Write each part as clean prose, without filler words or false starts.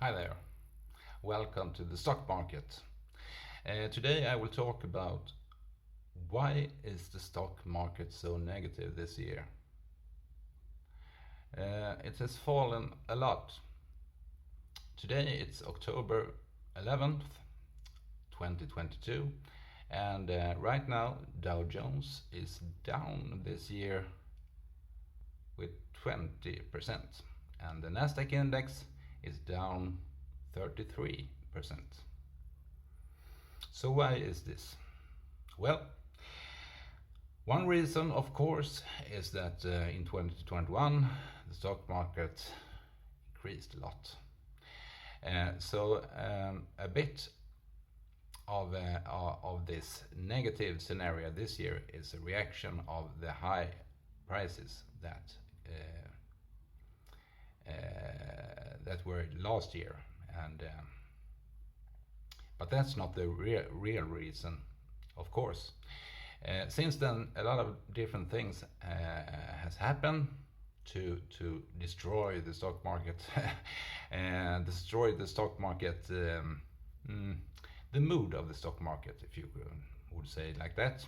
Hi there, welcome to the stock market. Today I will talk about why is the stock market so negative this year. It has fallen a lot. Today it's October 11th, 2022, and right now Dow Jones is down this year with 20%, and the Nasdaq index is down 33%. So why is this? Well, one reason, of course, is that in 2021 the stock market increased a lot. A bit of this negative scenario this year is a reaction of the high prices that were last year, and but that's not the real reason, of course. Since then, a lot of different things has happened to destroy the stock market, and destroy the stock market, the mood of the stock market, if you would say it like that.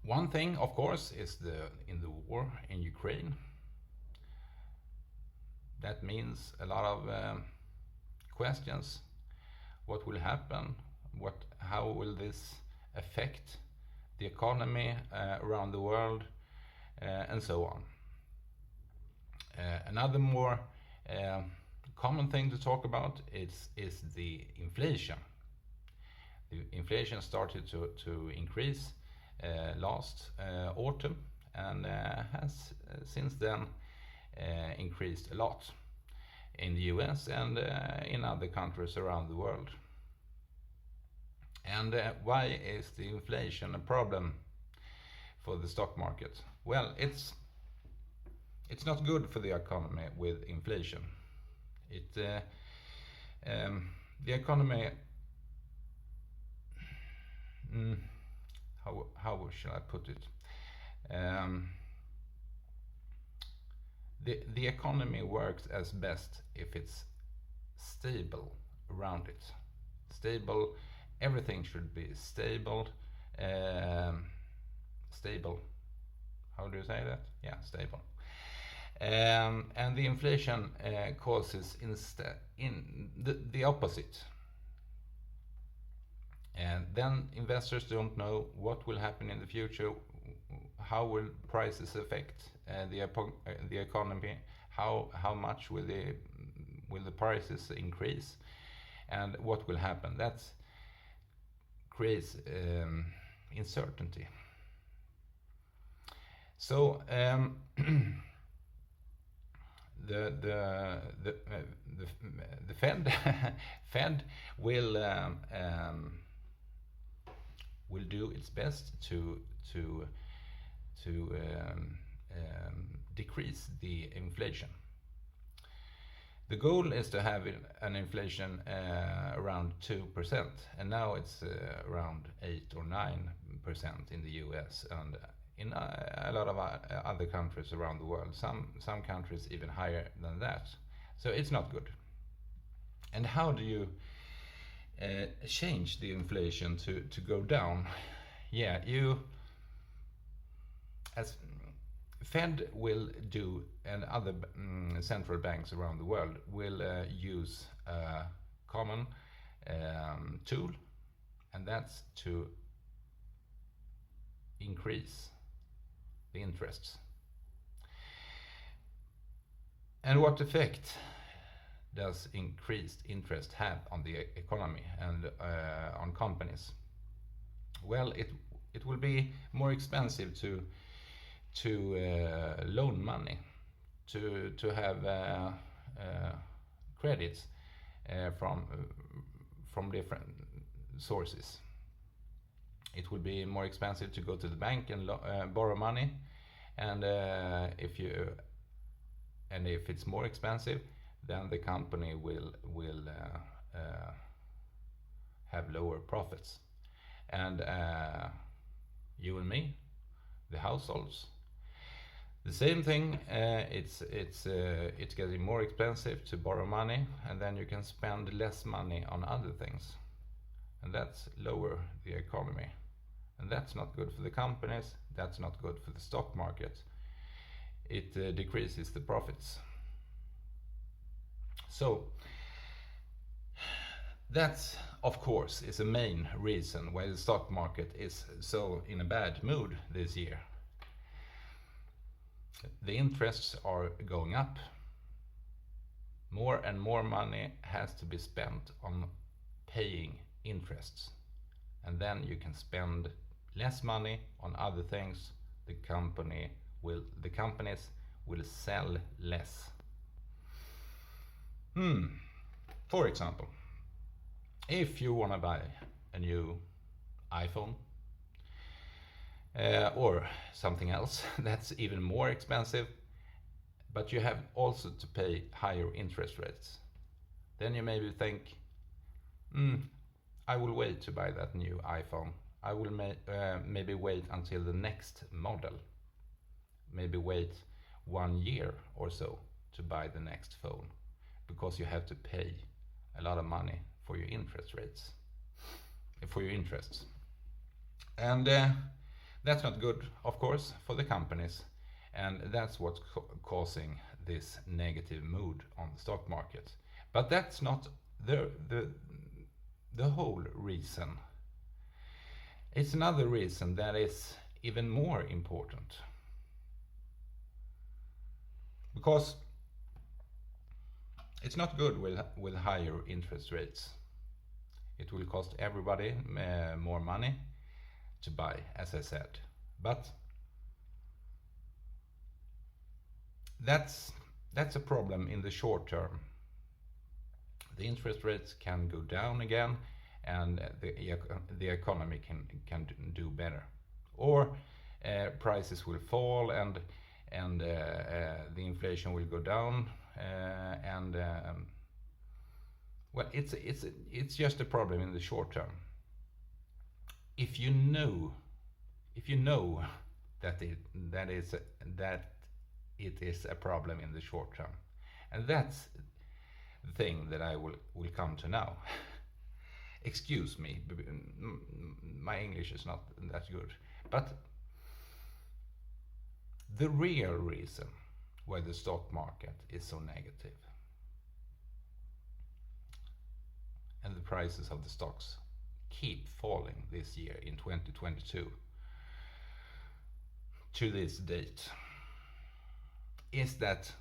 One thing, of course, is in the war in Ukraine. That means a lot of questions. What will happen? How will this affect the economy around the world, and so on. Another more common thing to talk about is the inflation. The inflation started to increase last autumn, and has since then increased a lot in the US and in other countries around the world. And why is the inflation a problem for the stock market? Well, it's not good for the economy with inflation. The economy, how shall I put it? The economy works as best if it's stable around it. Stable, everything should be stable. Stable. How do you say that? Yeah, stable. And the inflation causes instead the opposite. And then investors don't know what will happen in the future. How will prices affect the economy? How much will the prices increase? And what will happen? That creates uncertainty. So the Fed will do its best to decrease the inflation. The goal is to have an inflation around 2%, and now it's around 8 or 9% in the US, and in a lot of other countries around the world. Some countries even higher than that. So it's not good. And how do you change the inflation to go down? Yeah, as Fed will do, and other central banks around the world will use a common tool, and that's to increase the interests. And what effect does increased interest have on the economy and on companies? Well, it will be more expensive to loan money, to have credits from different sources. It will be more expensive to go to the bank and borrow money, and if it's more expensive, then the company will have lower profits, and you and me, the households, The same thing, it's getting more expensive to borrow money, and then you can spend less money on other things, and that's lower the economy, and that's not good for the companies. That's not good for the stock market. It decreases the profits. So that's, of course, is a main reason why the stock market is so in a bad mood this year. The interests are going up. More and more money has to be spent on paying interests. And then you can spend less money on other things. The companies will sell less. For example, if you want to buy a new iPhone, or something else that's even more expensive, but you have also to pay higher interest rates, then you maybe think, I will wait to buy that new iPhone. I will maybe wait until the next model. Maybe wait 1 year or so to buy the next phone, because you have to pay a lot of money for your interest rates, for your interests. And that's not good, of course, for the companies, and that's what's causing this negative mood on the stock market. But that's not the whole reason. It's another reason that is even more important. Because it's not good with higher interest rates. It will cost everybody more money to buy, as I said. But that's a problem in the short term. The interest rates can go down again, and the economy can do better. Or prices will fall, and the inflation will go down, and well, it's just a problem in the short term. If you know that it is a problem in the short term, and that's the thing that I will come to now. Excuse me, my English is not that good, but the real reason why the stock market is so negative and the prices of the stocks keep falling this year in 2022 to this date is that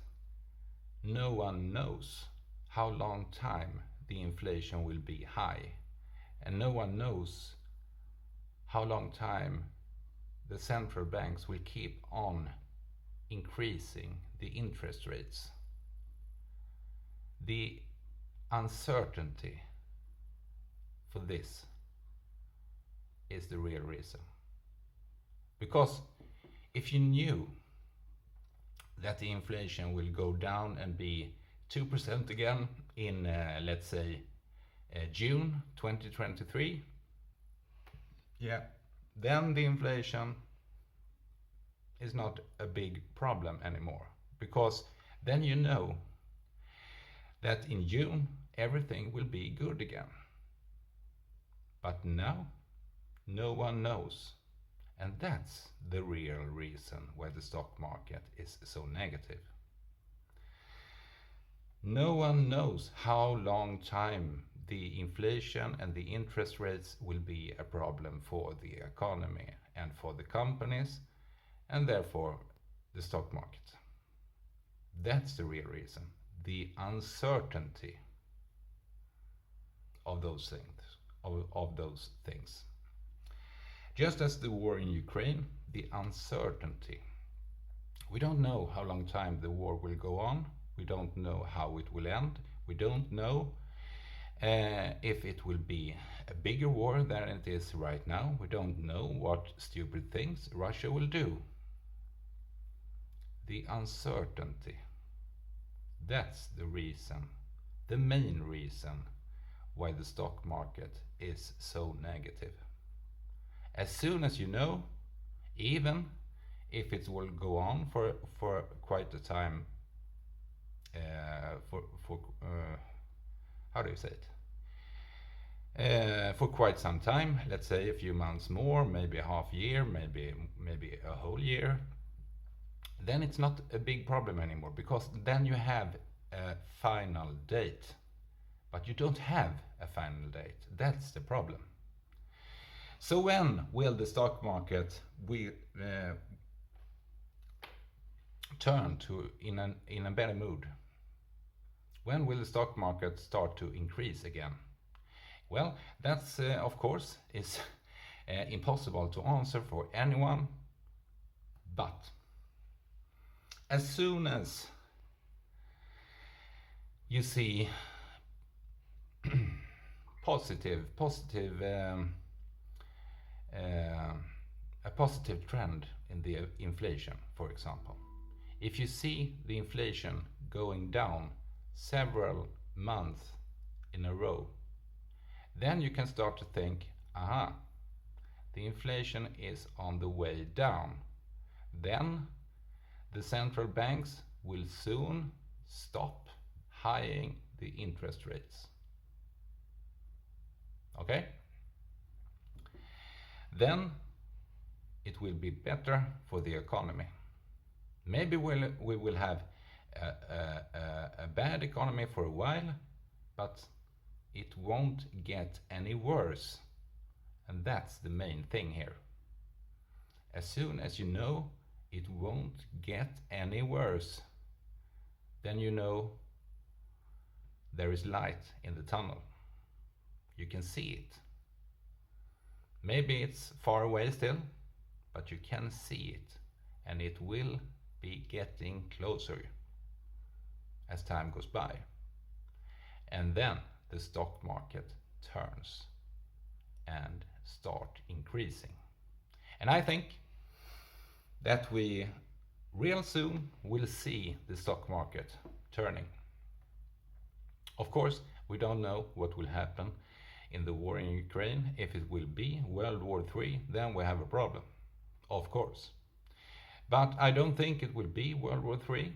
no one knows how long time the inflation will be high, and no one knows how long time the central banks will keep on increasing the interest rates. The uncertainty for this is the real reason. Because if you knew that the inflation will go down and be 2% again in, let's say, June 2023, then the inflation is not a big problem anymore. Because then you know that in June everything will be good again. But now, no one knows. And that's the real reason why the stock market is so negative. No one knows how long time the inflation and the interest rates will be a problem for the economy and for the companies, and therefore the stock market. That's the real reason. The uncertainty of those things. Just as the war in Ukraine, the uncertainty. We don't know how long time the war will go on. We don't know how it will end. We don't know if it will be a bigger war than it is right now. We don't know what stupid things Russia will do. The uncertainty. That's the reason, the main reason why the stock market is so negative. As soon as you know, even if it will go on for quite a time, for how do you say it? For quite some time, let's say a few months more, maybe a half year, maybe a whole year, then it's not a big problem anymore, because then you have a final date. But you don't have a final date. That's the problem. So when will the stock market turn to in a better mood? When will the stock market start to increase again? Well, that's of course is impossible to answer for anyone, but as soon as you see a positive trend in the inflation, for example. If you see the inflation going down several months in a row, then you can start to think, aha, the inflation is on the way down. Then the central banks will soon stop hiking the interest rates. Okay? Then it will be better for the economy. Maybe we will have a bad economy for a while, but it won't get any worse. And that's the main thing here. As soon as you know it won't get any worse, then you know there is light in the tunnel. You can see it. Maybe it's far away still, but you can see it, and it will be getting closer as time goes by. And then the stock market turns and start increasing. And I think that we real soon will see the stock market turning. Of course, we don't know what will happen in the war in Ukraine. If it will be World War III, then we have a problem, of course. But I don't think it will be World War III.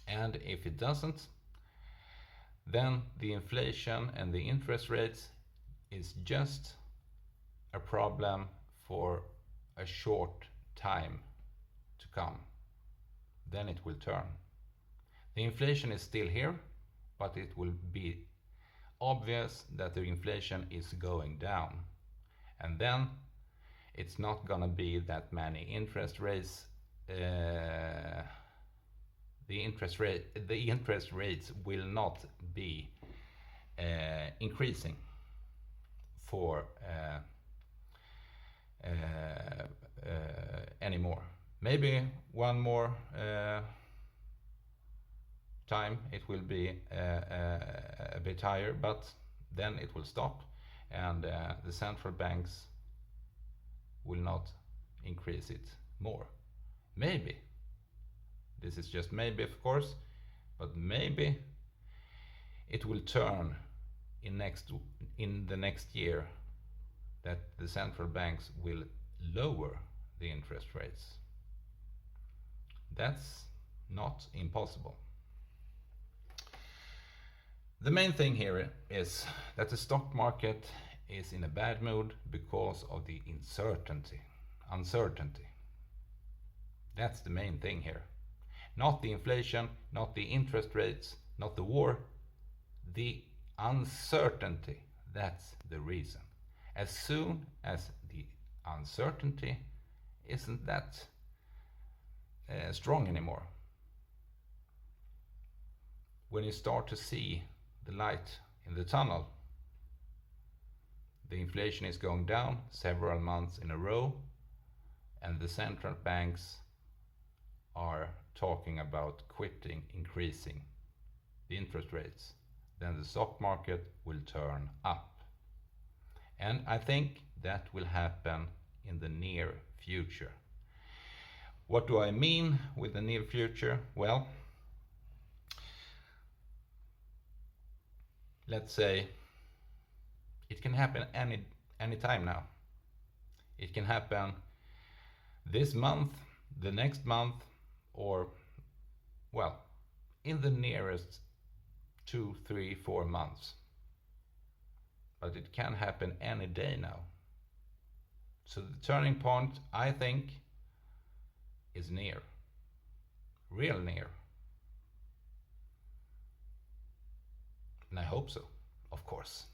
And if it doesn't, then the inflation and the interest rates is just a problem for a short time to come. Then it will turn. The inflation is still here, but it will be obvious that the inflation is going down. And then it's not gonna be that many interest rates. The interest rates will not be increasing for anymore. Maybe one more time it will be a bit higher, but then it will stop, and the central banks will not increase it more. Maybe, this is just maybe of course, but maybe it will turn in the next year, that the central banks will lower the interest rates. That's not impossible. The main thing here is that the stock market is in a bad mood because of the uncertainty. That's the main thing here. Not the inflation, not the interest rates, not the war. The uncertainty, that's the reason. As soon as the uncertainty isn't that strong anymore, when you start to see the light in the tunnel, the inflation is going down several months in a row, and the central banks are talking about quitting increasing the interest rates, then the stock market will turn up. And I think that will happen in the near future. What do I mean with the near future? Well, let's say it can happen any time now. It can happen this month, the next month, or, well, in the nearest 2, 3, 4 months. But it can happen any day now. So the turning point, I think, is near. Real near. And I hope so, of course,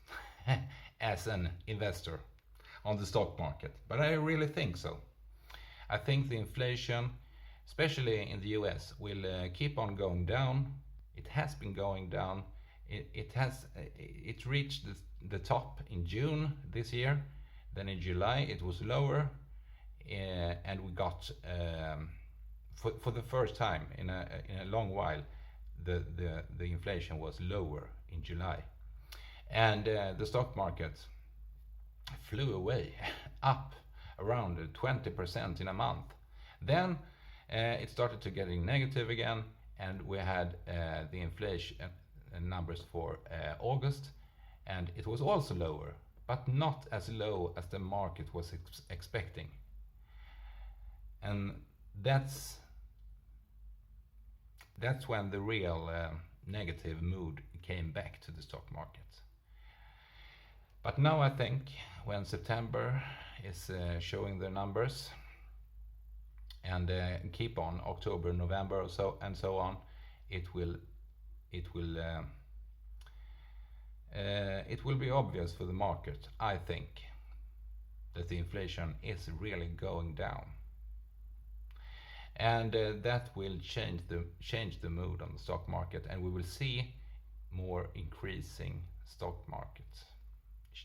as an investor on the stock market. But I really think so. I think the inflation, especially in the US, will keep on going down. It has been going down. It reached the top in June this year. Then in July it was lower, and we got for the first time in a long while the inflation was lower in July, and the stock market flew away up around 20% in a month. Then it started to getting negative again, and we had the inflation numbers for August, and it was also lower, but not as low as the market was expecting. And that's when the real negative mood came back to the stock market. But now I think when September is showing the numbers, and keep on October, November, or so and so on, it will be obvious for the market, I think, that the inflation is really going down, and that will change the mood on the stock market, and we will see more increasing stock market,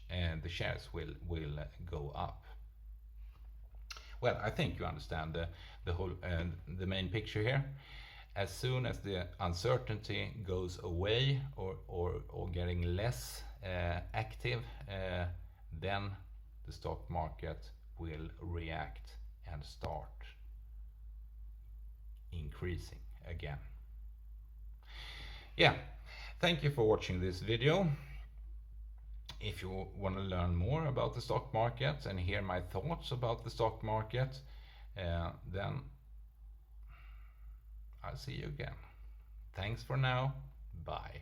and the shares will go up. Well, I think you understand the whole the main picture here. As soon as the uncertainty goes away, or getting less active, then the stock market will react and start increasing again. Yeah, thank you for watching this video. If you want to learn more about the stock market and hear my thoughts about the stock market, then I'll see you again. Thanks for now. Bye.